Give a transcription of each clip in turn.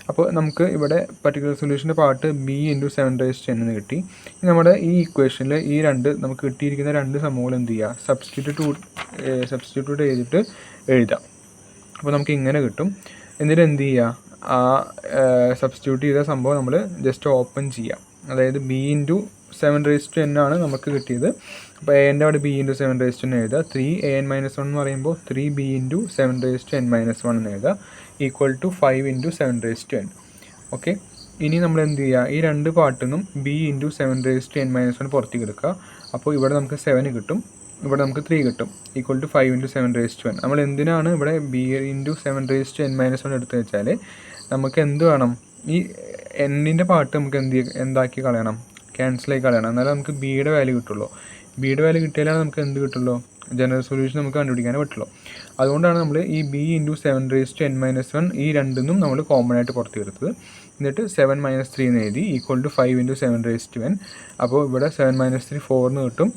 അപ്പോൾ നമുക്ക് ഇവിടെ പർട്ടിക്കുലർ സൊല്യൂഷൻ്റെ പാർട്ട് ബി ഇൻറ്റു 7n എന്ന് കിട്ടി. നമ്മുടെ ഈ ഇക്വേഷനിൽ ഈ നമുക്ക് കിട്ടിയിരിക്കുന്ന രണ്ട് സംഭവങ്ങൾ എന്ത് ചെയ്യുക, സബ്സ്റ്റിറ്റ്യൂട്ട് ചെയ്തിട്ട് എഴുതാം. അപ്പോൾ നമുക്ക് ഇങ്ങനെ കിട്ടും. എന്നിട്ട് എന്ത് ചെയ്യുക, ആ സബ്സ്റ്റിറ്റ്യൂട്ട് ചെയ്ത സംഭവം നമ്മൾ ജസ്റ്റ് ഓപ്പൺ ചെയ്യാം. അതായത് ബി ഇൻറ്റു 7n ആണ് നമുക്ക് കിട്ടിയത്. അപ്പോൾ എൻ്റെ അവിടെ ബി ഇൻറ്റു 7n എഴുതുക. 3an-1 എന്ന് പറയുമ്പോൾ 3b ഇൻറ്റു 7n-1 എന്ന് എഴുതുക, equal to 5 into 7n. Okay, ഇനി നമ്മൾ എന്ത് ചെയ്യുക, ഈ രണ്ട് പാർട്ടിൽ നിന്നും b ഇൻറ്റു 7n-1 പുറത്തേക്ക് എടുക്കുക. അപ്പോൾ ഇവിടെ നമുക്ക് 7 കിട്ടും, ഇവിടെ നമുക്ക് 3 കിട്ടും, ഈക്വൽ ടു 5 ഇൻറ്റു 7n. നമ്മൾ എന്തിനാണ് ഇവിടെ b ഇൻറ്റു 7n-1 എടുത്ത് വെച്ചാൽ നമുക്ക് എന്ത് വേണം, ഈ എന്നിൻ്റെ പാർട്ട് നമുക്ക് എന്താക്കി കളയണം, ക്യാൻസലായി കളയണം. എന്നാലും നമുക്ക് ബിയുടെ വാല്യൂ കിട്ടുള്ളൂ. ബിയുടെ വാല്യൂ കിട്ടിയാലാണ് നമുക്ക് എന്ത് കിട്ടുള്ളൂ, ജനറൽ സൊല്യൂഷൻ നമുക്ക് കണ്ടുപിടിക്കാനേ പറ്റുള്ളൂ. അതുകൊണ്ടാണ് നമ്മൾ ഈ ബി ഇൻറ്റു 7n-1 ഈ രണ്ടിനും നമ്മൾ കോമൺ ആയിട്ട് പുറത്ത് എടുത്തത്. എന്നിട്ട് 7 - 3 എന്ന് എഴുതി, ഈക്വൽ ടു 5 ഇൻറ്റു 7n. അപ്പോൾ ഇവിടെ 7 - 3 4 എന്ന് കിട്ടും.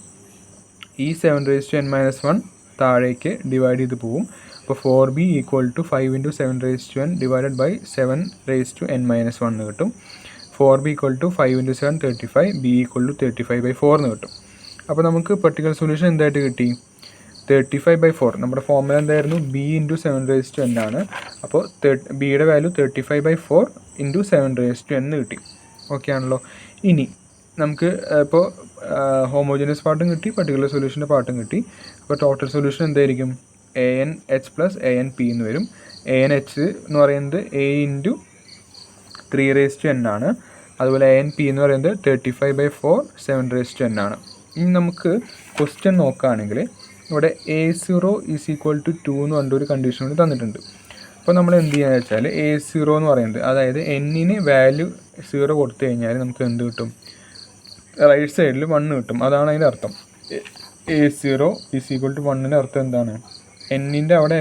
ഈ 7n-1 താഴേക്ക് ഡിവൈഡ് ചെയ്ത് പോവും. അപ്പോൾ 4b equal to 5 into 7n divided by 7n-1 എന്ന് കിട്ടും. 4b equal to 5 into 7 35, b equal to 35/4 എന്ന് കിട്ടും. അപ്പോൾ നമുക്ക് പർട്ടിക്കുലർ സൊല്യൂഷൻ എന്തായിട്ട് കിട്ടി, 35/4. നമ്മുടെ ഫോർമുല എന്തായിരുന്നു, b ഇൻറ്റു 7n ആണ്. അപ്പോൾ ബിയുടെ വാല്യൂ 35/4 ഇൻറ്റു 7n എന്ന് കിട്ടി. ഓക്കെ ആണല്ലോ. ഇനി നമുക്ക് ഇപ്പോൾ ഹോമോജനസ് പാർട്ടും കിട്ടി, പർട്ടിക്കുലർ സൊല്യൂഷൻ്റെ പാർട്ടും കിട്ടി. അപ്പോൾ ടോട്ടൽ സൊല്യൂഷൻ എന്തായിരിക്കും, an(h + an(p) എന്ന് വരും. an(h) എന്ന് പറയുന്നത് a ഇൻറ്റു 3n ആണ്. അതുപോലെ an(p) എന്ന് പറയുന്നത് 35/4 7n ആണ്. ഇനി നമുക്ക് ക്വസ്റ്റ്യൻ നോക്കുകയാണെങ്കിൽ ഇവിടെ a0 = 2 എന്ന് പറഞ്ഞൊരു കണ്ടീഷൻ കൂടി തന്നിട്ടുണ്ട്. അപ്പോൾ നമ്മൾ എന്ത് ചെയ്യുക വെച്ചാൽ a0 എന്ന് പറയുന്നത്, അതായത് n-ന് വാല്യൂ 0 കൊടുത്തു കഴിഞ്ഞാൽ നമുക്ക് എന്ത് കിട്ടും, റൈറ്റ് സൈഡിൽ 1 കിട്ടും. അതാണ് അതിൻ്റെ അർത്ഥം. a0 = 1ൻ്റെ അർത്ഥം എന്താണ്, n-ൻ്റെ അവിടെ